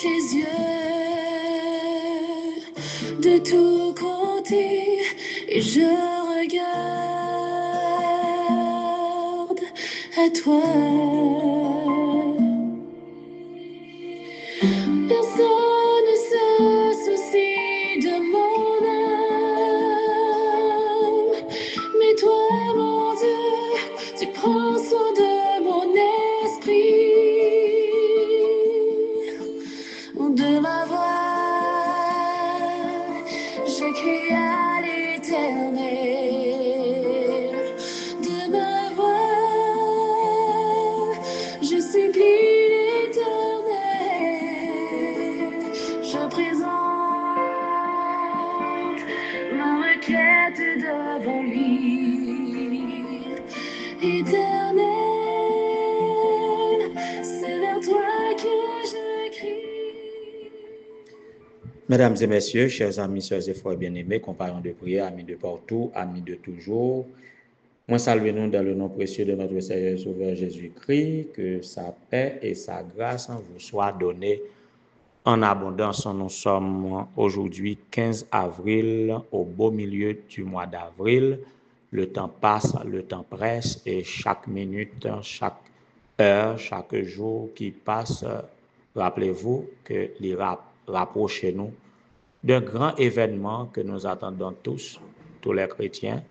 tes yeux de tous côtés et je regarde à toi. Personne ne se soucie de mon âme, mais toi, mon Dieu, tu prends soin de mon esprit, de ma voix, je crie à l'Éternel, de ma voix, je supplie l'Éternel, je présente ma requête devant lui. Éternel, c'est vers toi que je crie. Mesdames et messieurs, chers amis, sœurs et frères bien-aimés, compagnons de prière, amis de partout, amis de toujours, moi salue nous dans le nom précieux de notre Seigneur et Sauveur Jésus-Christ, que sa paix et sa grâce vous soient données en abondance. Nous sommes aujourd'hui 15 avril, au beau milieu du mois d'avril. Le temps passe, le temps presse et chaque minute, chaque heure, chaque jour qui passe, rappelez-vous que les rapproche nous d'un grand événement que nous attendons tous les chrétiens.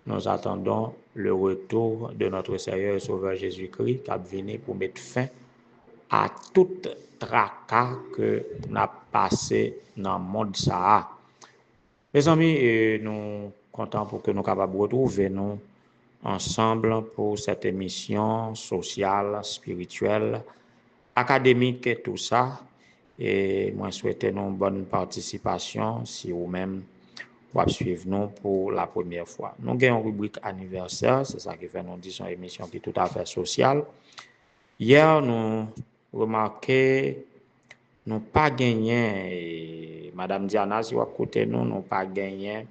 Nous attendons le retour de notre Seigneur et Sauveur Jésus-Christ qui a venu pour mettre fin à tout tracas que nous avons passé dans le monde. Mes amis, nous comptons pour que nous soyons capables de retrouver nous ensemble pour cette émission sociale, spirituelle, académique et tout ça. Et moi, souhaite une bonne participation si vous-même vous suivre nous pour la première fois. Nous avons une rubrique anniversaire, c'est ça qui fait nous dire une émission qui est tout à fait sociale. Hier, nous remarqué nous pas gagné, Madame Diana, si vous écoutez nous pas gagné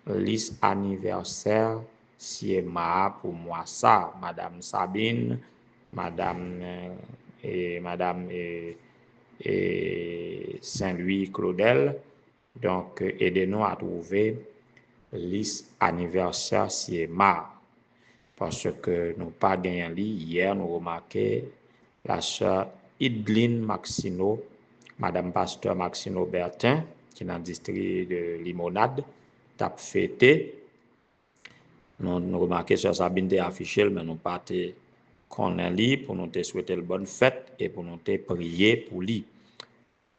liste anniversaire CMA pour moi ça, Madame Sabine, Madame Saint-Louis Claudel. Donc, aidez-nous à trouver liste anniversaire CMA. Parce que nous pas gagné hier, nous remarqué la sœur Idline Maxino, Madame Pasteur Maxino Bertin, qui est dans le district de Limonade, t'a fêté. Nous remarqué sœur Sabine t'a affiché, mais nous pas qu'on est pour nous te souhaiter une bonne fête et pour nous te prier pour lui.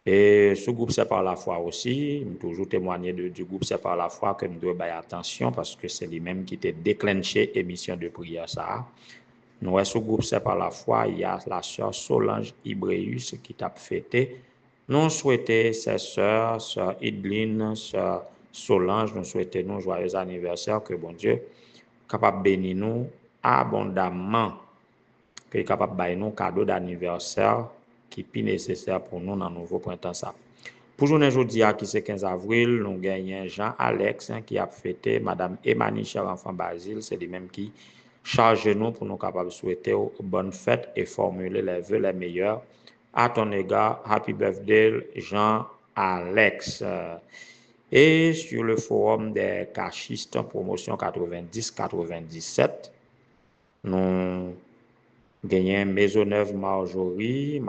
Et ce groupe C'est par la foi aussi, je toujours témoigner du groupe C'est par la foi que nous devons faire attention parce que c'est lui-même qui t'a déclenché émission de prière ça. Nous ce groupe C'est par la foi, il y a la sœur Solange Ibreus qui t'a fêté. Nous souhaitons ses sœurs, sœur Idline, sœur Solange, nous souhaitons nous joyeux anniversaire, que bon Dieu capable bénir nous abondamment, que capable bailler nous cadeau d'anniversaire qui est nécessaire pour nous dans le nouveau printemps ça. Pour journée aujourd'hui qui c'est 15 avril, nous gagnons Jean-Alex qui a fêté Madame Emmanuel Enfant Basile, c'est lui-même qui charge nous pour nous capables de souhaiter une bonne fête et formuler les vœux les meilleurs à ton égard. Happy birthday Jean-Alex. Et sur le forum des cachistes promotion 90-97, nous gagnons Maisonneuve Marjorie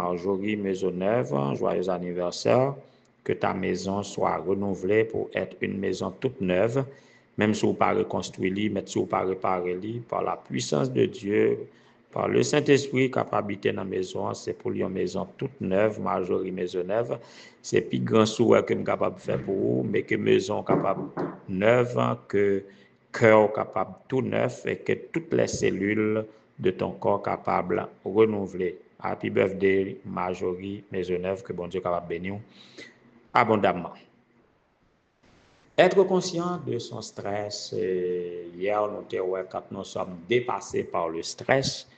Maisonneuve, joyeux anniversaire, que ta maison soit renouvelée pour être une maison toute neuve, même si vous ne pas reconstruire, mais si vous ne pas réparer, par la puissance de Dieu, par le Saint-Esprit qui a habité dans la maison, c'est pour une maison toute neuve, Marjorie Maisonneuve. C'est plus grand souhait que je suis capable de faire pour vous, mais que maison capable neuve, que cœur capable tout neuf et que toutes les cellules de ton corps capable renouveler. Happy birthday, Marjorie Maisonneuve, que bon Dieu capable bénir abondamment. Être conscient de son stress. Hier, quand nous sommes dépassés par le stress,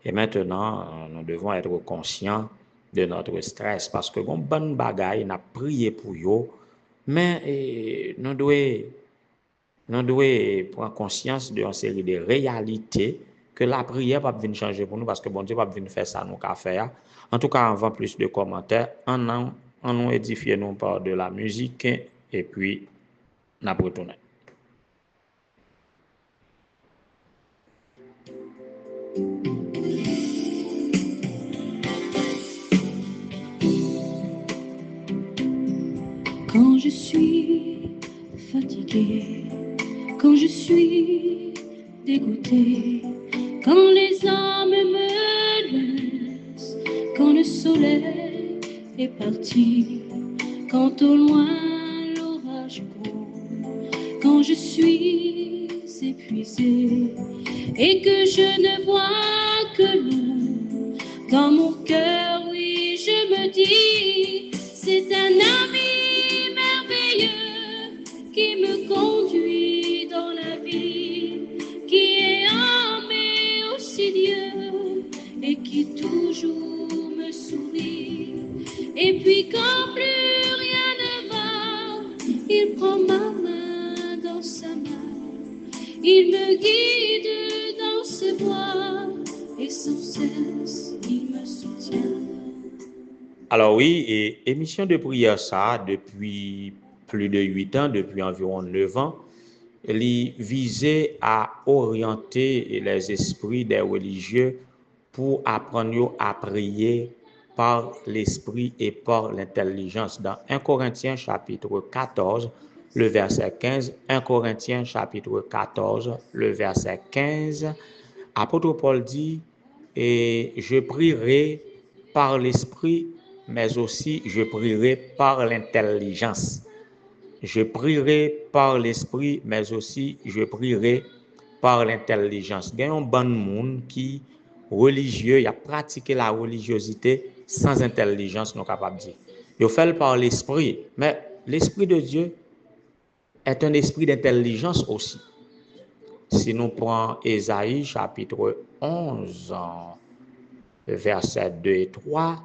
et maintenant, nous devons être conscients de notre stress parce que bon bonne bagaille, n'a prié pour eux, mais nous devons prendre conscience d'une série de réalités que la prière va venir changer pour nous parce que bon Dieu va venir faire ça nous qu'a faire. En tout cas, avant plus de commentaires, on nous édifier nous par de la musique et puis n'a retourner. Quand je suis fatigué, quand je suis dégoûté, quand les âmes me laissent, quand le soleil est parti, quand au loin l'orage gronde, quand je suis épuisé et que je ne vois que l'eau dans mon cœur, oui, je me dis, c'est un ami merveilleux qui me conduit dans la vie, qui est homme et aussi Dieu, et qui toujours me sourit. Et puis quand plus rien ne va, il prend ma main dans sa main, il me guide dans ses voies, et sans cesse il me soutient. Alors oui, et émission de prière ça, depuis plus de 8 ans, depuis environ 9 ans, elle visait à orienter les esprits des religieux pour apprendre à prier par l'esprit et par l'intelligence. Dans 1 Corinthiens chapitre 14, le verset 15, 1 Corinthiens chapitre 14, le verset 15, apôtre Paul dit, et je prierai par l'esprit, mais aussi je prierai par l'intelligence. Je prierai par l'esprit, mais aussi je prierai par l'intelligence. Il y a un bon monde qui religieux, il a pratiqué la religiosité sans intelligence, nous capable de dire. Il fait par l'esprit, mais l'esprit de Dieu est un esprit d'intelligence aussi. Si nous prenons Ésaïe chapitre 11, versets 2 et 3,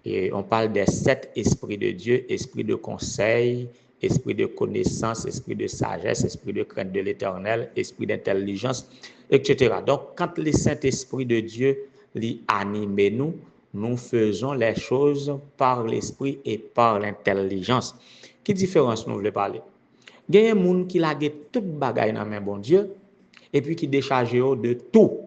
et on parle des 7 esprits de Dieu, esprit de conseil, esprit de connaissance, esprit de sagesse, esprit de crainte de l'Éternel, esprit d'intelligence, etc. Donc, quand le Saint-Esprit de Dieu anime nous, nous faisons les choses par l'esprit et par l'intelligence. Quelle différence nous voulons parler? Il y a des gens qui lagent toute bagaille dans main bon Dieu et puis qui déchargent de tout.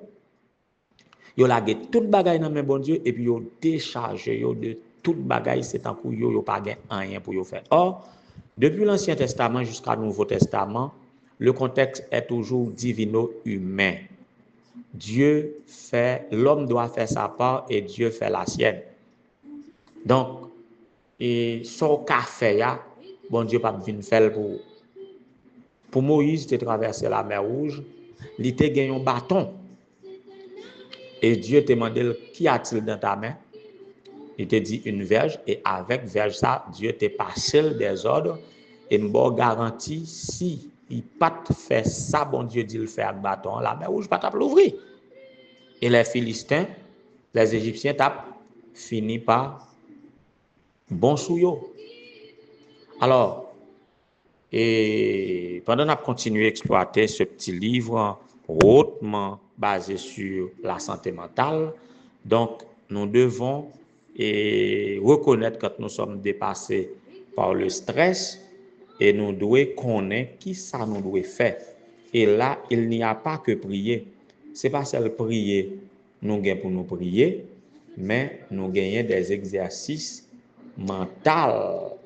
Yo lagé toute bagaille dans main bon Dieu et puis yo déchargé yo de toute bagaille, c'est tant que yo pas gain rien pour yo faire. Or, depuis l'Ancien Testament jusqu'à le Nouveau Testament, le contexte est toujours divino-humain. Dieu fait, l'homme doit faire sa part et Dieu fait la sienne. Donc, et son café ya, bon Dieu pas venir faire pour Moïse de traverser la mer Rouge, il était gagné un bâton. Et Dieu te demandait, qu'y a-t-il dans ta main? Il te dit une verge, et avec verge ça, Dieu te passé des ordres, et me garantit, si il pas fait ça, bon Dieu dit le faire avec bâton, la mer Rouge pas t'ap l'ouvrir. Et les Philistins, les Égyptiens t'ap fini par bon souillot. Alors, et pendant qu'on a continué à exploiter ce petit livre hautement basé sur la santé mentale, donc nous devons reconnaître quand nous sommes dépassés par le stress et nous devons connaître qui ça nous doit faire. Et là, il n'y a pas que prier. Ce n'est pas seulement prier, nous gagnons pour nous prier, mais nous gagnons des exercices mentaux.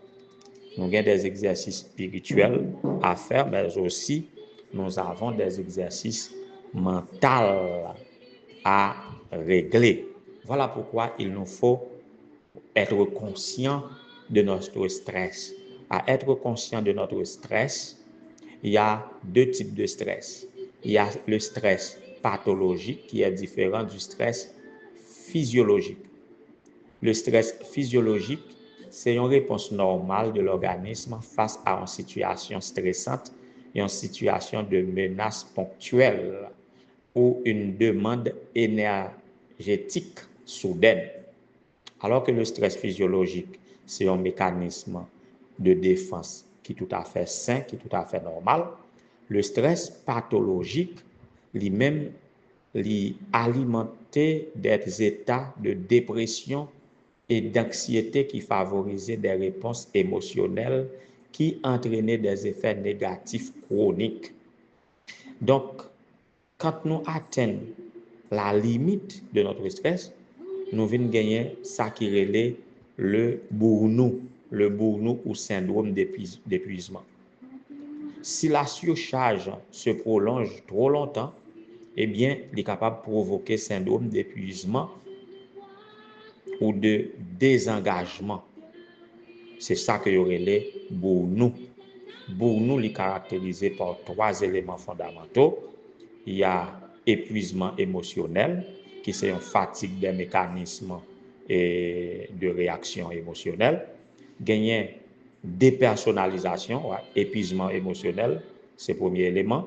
Nous avons des exercices spirituels à faire, mais aussi nous avons des exercices mentaux à régler. Voilà pourquoi il nous faut être conscient de notre stress. À être conscient de notre stress, il y a 2 types de stress. Il y a le stress pathologique qui est différent du stress physiologique. Le stress physiologique, c'est une réponse normale de l'organisme face à une situation stressante et une situation de menace ponctuelle ou une demande énergétique soudaine. Alors que le stress physiologique, c'est un mécanisme de défense qui est tout à fait sain, qui est tout à fait normal. Le stress pathologique, lui-même, alimenter des états de dépression et d'anxiété qui favorisaient des réponses émotionnelles qui entraînaient des effets négatifs chroniques. Donc, quand nous atteignons la limite de notre stress, nous venons gagner ça qui relève le burn-out ou syndrome d'épuisement. Si la surcharge se prolonge trop longtemps, eh bien, il est capable de provoquer syndrome d'épuisement ou de désengagement. C'est ça que y aurait les burn-out. Burn-out est caractérisé par 3 éléments fondamentaux. Il y a épuisement émotionnel, qui c'est une fatigue des mécanismes de réaction émotionnelle. Gagner dépersonnalisation, épuisement émotionnel, c'est le premier élément.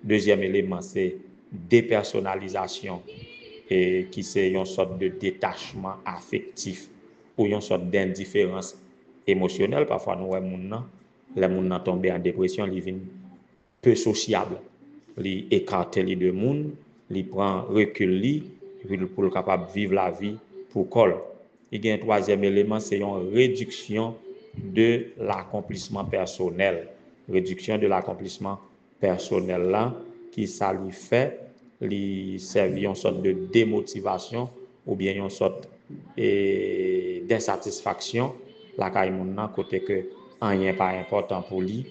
Deuxième élément, c'est dépersonnalisation, qui c'est une sorte de détachement affectif ou une sorte d'indifférence émotionnelle. Parfois, nous voyons les gens tombent en dépression, ils deviennent peu sociables. Ils écartent les deux monde, ils prennent recul pour être capable de vivre la vie pour col. Il y a un troisième élément, c'est une réduction de l'accomplissement personnel. Réduction de l'accomplissement personnel là, qui ça lui fait, lui servir une sorte de démotivation ou bien une sorte d'insatisfaction. La caille moun côté que rien pas important pour lui,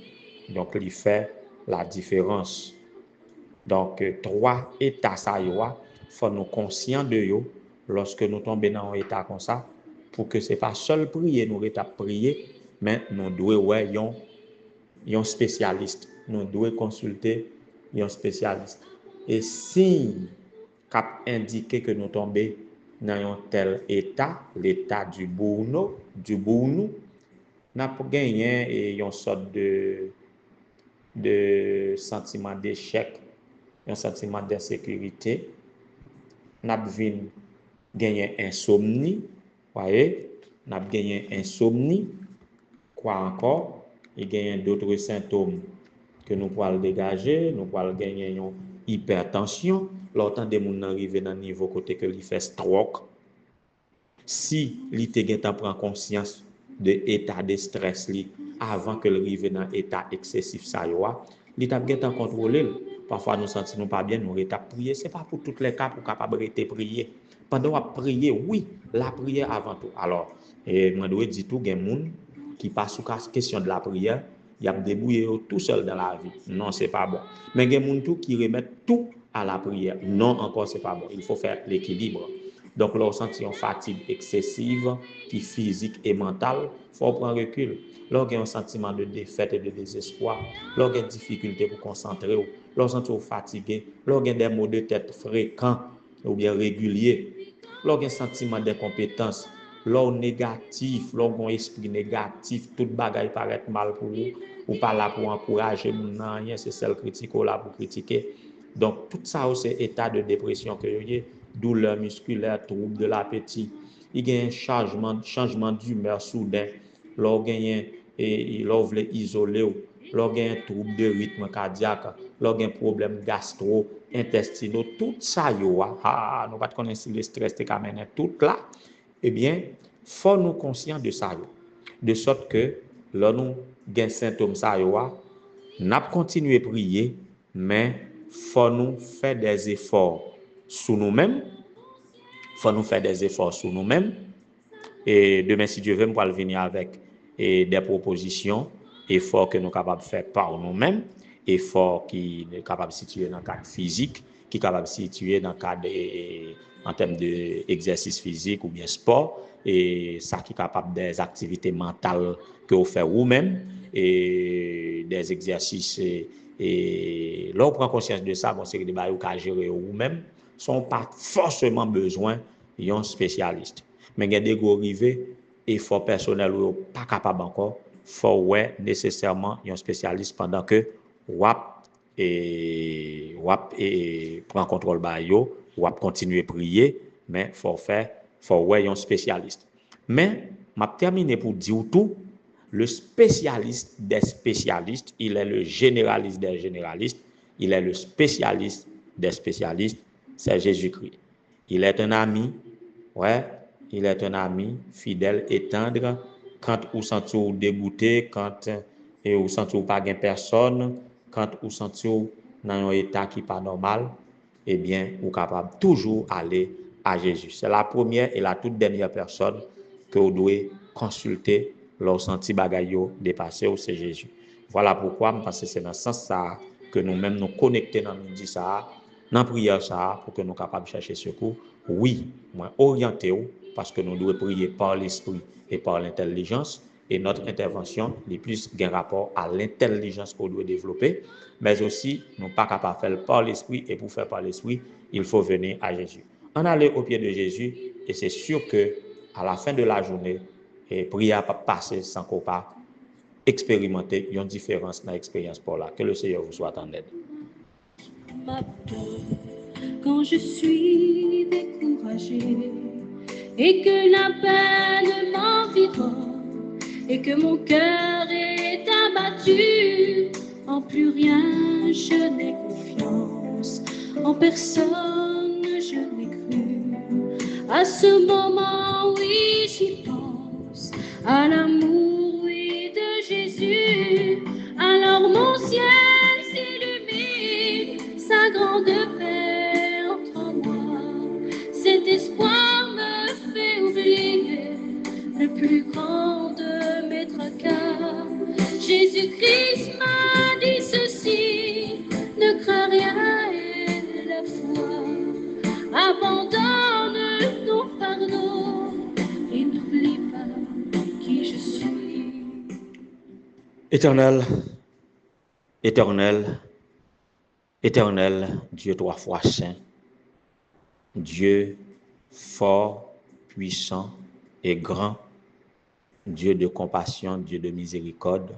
donc il fait la différence. Donc 3 états ça y a, faut nous conscient de yo lorsque nous tombons dans un état comme ça, pour que c'est pas seul prier nous prier, mais nous devons un spécialiste, nous devons consulter un spécialiste. Et si cap indiquer que nous tombons dans un tel état, l'état du burn-out, n'a pas gagné une sorte de sentiment d'échec, un sentiment d'insécurité, n'a pas gagné insomnie, voyez, n'a pas gagné insomnie, quoi encore, il gagne d'autres symptômes que nous pouvons dégager, nous pouvons gagner une hypertension, l'autant des gens arrivent dans le niveau côté que il fait stroke. Si il prend conscience de l'état de stress avant que arrive dans l'état excessif ça il t'a bien contrôler. Parfois nous sentons pas bien, nous rétap prier, c'est pas pour tous les cas pour capable de prier. Pendant à prier, oui, la prière avant tout. Alors, moi dois dire tout gen moun qui passe sous question de la prière, il a débrouillé tout seul dans la vie. Non, c'est pas bon. Mais gen moun tout qui remettent tout à la prière. Non, encore c'est pas bon. Il faut faire l'équilibre. Donc, lorsqu'on sent une fatigue excessive, qui physique et mentale, il faut prendre recul. Lorsqu'on a un sentiment de défaite et de désespoir, lorsqu'on a une difficulté pour concentrer, lorsqu'on est fatigué, lorsqu'on a des maux de tête fréquents ou bien réguliers, lorsqu'on a un sentiment d'incompétence, lorsqu'on est négatif, lorsqu'on a un esprit négatif, toute bagaille paraît mal pour vous, ou pas là pour encourager, non, rien, c'est celle critique ou là pour critiquer. Donc, tout ça, c'est état de dépression que vous avez. Douleur musculaire, trouble de l'appétit, il y a un changement d'humeur soudain, l'organe et l'ovle isolé, l'organe trouble de rythme cardiaque, l'organe problème gastro-intestinaux, tout ça nous pas connaître le stress qui amène tout là, eh bien, faut nous conscient de ça de sorte que là nous gain symptômes ça n'a continuer prier, mais faut nous faire des efforts sur nous-mêmes, faut nous faire des efforts sur nous-mêmes. Et demain, si Dieu veut, nous allons venir avec des propositions, efforts que nous sommes capables de faire par nous-mêmes, efforts qui sont capables de situer dans le cadre physique, qui sont capables de situer dans le cadre en termes d'exercice physique ou bien sport, et ça qui est capable des activités mentales que vous faites vous-même, et des exercices. Et là, on prend conscience de ça, bon, c'est que des choses que vous gérer vous-même, sont pas forcément besoin d'un spécialiste. Mais il y a des gros rivets, efforts personnels ou pas capable encore, faut nécessairement un spécialiste pendant que WAP prend contrôle ba yo, WAP continuer prier, mais faut un spécialiste. Mais m'a terminé pour dire tout, le spécialiste des spécialistes, il est le généraliste des généralistes, il est le spécialiste des spécialistes. c'est Jésus-Christ. Il est un ami, ouais, il est un ami fidèle et tendre quand vous sentez dégoûté, quand vous sentez pas gain personne, quand vous sentez dans un état qui n'est pas normal, eh bien, vous êtes capable toujours aller à Jésus. C'est la première et la toute dernière personne que vous devez consulter lorsque vous sentez dépasser, c'est Jésus. Voilà pourquoi, parce que c'est dans ce sens que nous-mêmes nous connectons dans le midi ça, dans la prière ça, pour que nous soyons capables de chercher secours. Oui, moi orienté parce que nous devons prier par l'esprit et par l'intelligence. Et notre intervention est plus un rapport à l'intelligence qu'on doit développer, mais aussi nous ne sommes pas capables de faire par l'esprit, et pour faire par l'esprit, il faut venir à Jésus. On allait au pied de Jésus, et c'est sûr que à la fin de la journée, et prière pas passer sans qu'on pas expérimenter une différence dans l'expérience pour là. Que le Seigneur vous soit en aide. Quand je suis découragée et que la peine m'environne et que mon cœur est abattu, en plus rien je n'ai confiance, en personne je n'ai cru. À ce moment, oui, j'y pense, à l'amour, oui, de Jésus. Alors mon ciel s'illumine, sa grande paix entre moi. Cet espoir me fait oublier le plus grand de mes tracas. Jésus-Christ m'a dit ceci, ne crains rien et la foi. Abandonne ton fardeau et n'oublie pas qui je suis. Éternel, éternel, éternel, Dieu trois fois saint, Dieu fort, puissant et grand, Dieu de compassion, Dieu de miséricorde,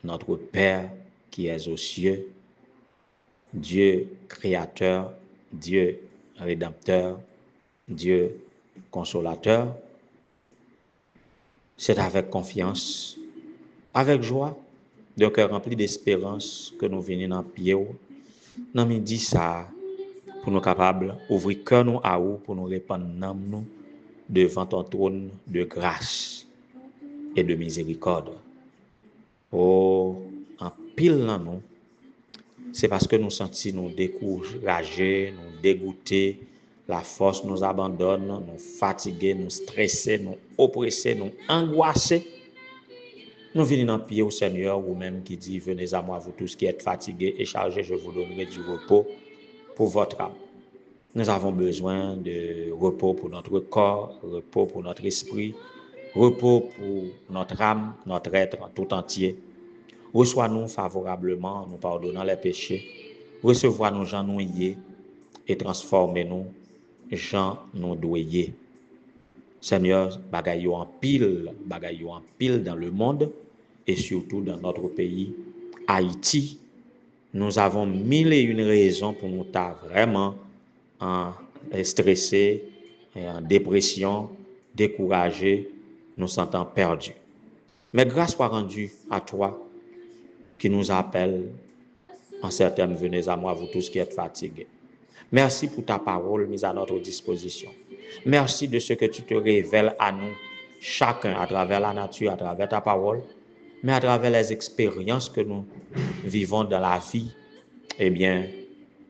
notre Père qui est aux cieux, Dieu créateur, Dieu rédempteur, Dieu consolateur. C'est avec confiance, avec joie, de cœur rempli d'espérance que nous venons dans pied. Dans midi ça, pour nous capables d'ouvrir cœur nous à vous, pour nous répandre nous devant ton trône de grâce et de miséricorde. Oh, en pile dans nous, c'est parce que nous sentons nous découragés, nous dégoûtés, la force nous abandonne, nous fatigués, nous stressés, nous oppressés, nous angoissés. Nous venons dans pied au Seigneur, vous-même qui dit, venez à moi, vous tous qui êtes fatigués et chargés, je vous donnerai du repos pour votre âme. Nous avons besoin de repos pour notre corps, repos pour notre esprit, repos pour notre âme, notre être tout entier. Reçois-nous favorablement, nous pardonnant les péchés. Recevoir-nous, Jean nous y et transformez-nous, Jean nous doyer. Seigneur, bagaille en pile dans le monde et surtout dans notre pays, Haïti. Nous avons mille et une raisons pour nous estar vraiment stressés, en dépression, découragés, nous sentons perdus. Mais grâce soit rendue à toi qui nous appelle en certaines venez à moi, vous tous qui êtes fatigués. Merci pour ta parole mise à notre disposition. Merci de ce que tu te révèles à nous, chacun, à travers la nature, à travers ta parole, mais à travers les expériences que nous vivons dans la vie, eh bien,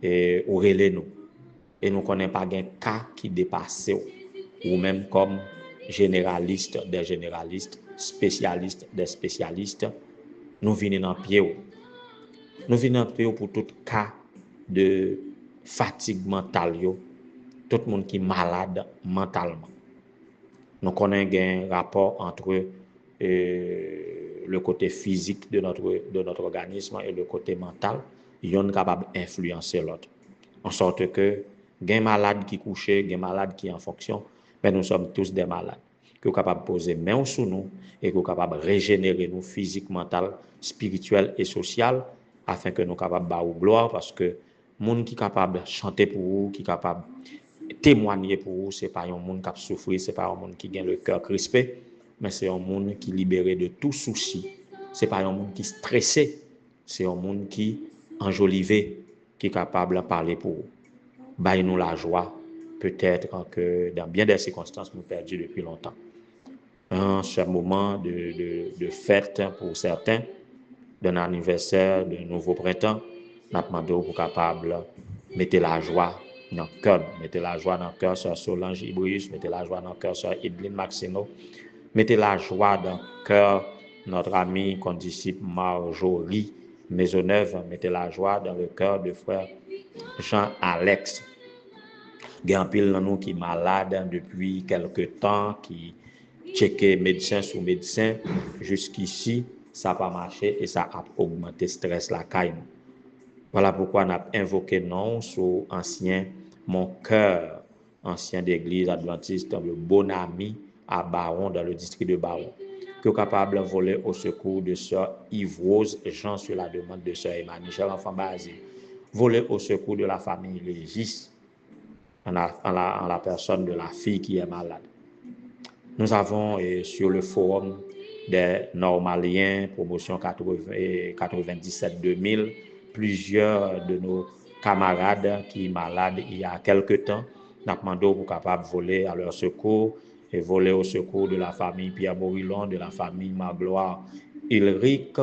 ou relais-nous. Et nous ne connaissons pas un cas qui dépasse, ou même comme généraliste des généralistes, spécialiste des spécialistes, nous venons dans pied. Nous venons dans pied pour tout cas de fatigue mentale, tout le monde qui est malade mentalement. Nous connaissons un rapport entre le côté physique de notre organisme et le côté mental. Ils sont capables d'influencer l'autre. En sorte que, il y a un malade qui est couché, il y a un malade qui est en fonction, mais nous sommes tous des malades. Qui sont capables de poser main sur nous et qui sont capables de régénérer nous physique, mental, spirituel et social afin que nous soyons capables de faire gloire parce que les gens qui sont capables de chanter pour vous, qui sont capables de témoigner pour vous, ce n'est pas un monde qui a souffert, ce n'est pas un monde qui a le cœur crispé, mais c'est un monde qui est libéré de tout souci. Ce n'est pas un monde qui est stressé, c'est un monde qui est enjolivé, qui est capable de parler pour vous. baille-nous la joie. Peut-être que dans bien des circonstances, nous perdus depuis longtemps. Ce moment de fête pour certains, d'un anniversaire, d'un nouveau printemps, nous demandons pour capable mettre la joie dans le cœur. Mettez la joie dans le cœur sur Solange Ibrius, mettez la joie dans le cœur sur Edline Maxino, mettez la joie dans le cœur notre ami condisciple Marjorie Maisonneuve, mettez la joie dans le cœur de frère Jean-Alex. Il y a un pile dans nous qui est malade depuis quelque temps, qui checké médecin sous médecin. Jusqu'ici, ça n'a pas marché et ça a augmenté le stress la caille. Voilà pourquoi on a invoqué non sur ancien mon cœur, ancien d'église adventiste, le bon ami à Baron, dans le district de Baron, qui est capable de voler au secours de sœur Yves Rose Jean sur la demande de sœur Emma Michel, enfant basé, voler au secours de la famille Régis, en la personne de la fille qui est malade. Nous avons sur le forum des Normaliens, promotion 97-2000, plusieurs de nos camarades qui sont malades il y a quelque temps. Nous avons demandé pour capable voler à leur secours et voler au secours de la famille Pierre Morillon, de la famille Magloire Ulrich,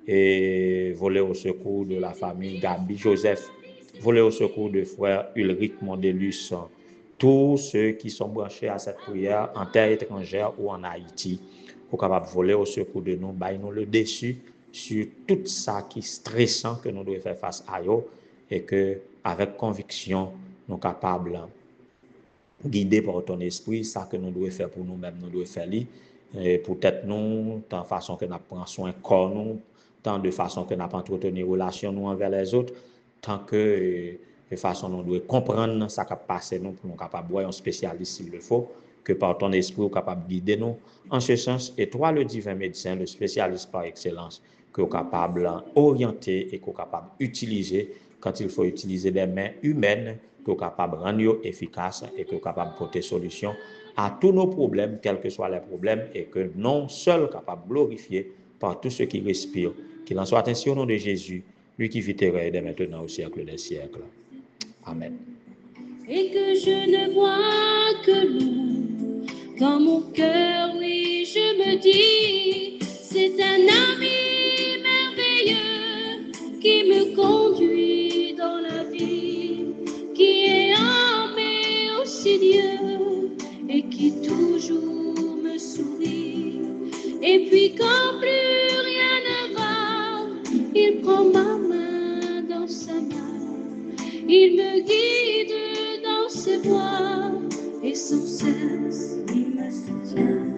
et voler au secours de la famille Gabi Joseph, voler au secours de frère Ulrich Mondelus. Tous ceux qui sont branchés à cette prière en terre étrangère ou en Haïti, pour capable voler au secours de nous, nous le dessus sur tout ça qui est stressant que nous devons faire face à eux et que avec conviction nous capables guidés par ton esprit, ça que nous devons faire pour nous-mêmes, nous devons faire peut-être nous, tant de façon que nous prenons soin corps nous, tant de façon que nous entretenons les relations nous envers les autres, tant que de façon nous devons comprendre ça qui passe nous pour nous capables voir un spécialiste s'il le faut, que par ton esprit nous capable de guider nous en ce sens. Et toi, le divin médecin, le spécialiste par excellence, que nous capable d'orienter et que nous capable d'utiliser quand il faut utiliser des mains humaines, que nous capable de rendre efficaces et que nous capable de porter solution à tous nos problèmes, quels que soient les problèmes, et que non seul capable de glorifier par tous ceux qui respirent. Qu'il en soit ainsi au nom de Jésus, lui qui vit et règne dès maintenant au siècle des siècles. Amen. Et que je ne vois que l'eau dans mon cœur, oui, je me dis, c'est un ami merveilleux qui me conduit dans la vie, qui est aimé aussi Dieu et qui toujours me sourit. Et puis quand plus rien ne va, il prend ma main dans sa main, il me guide dans ses voies et sans cesse il me soutient.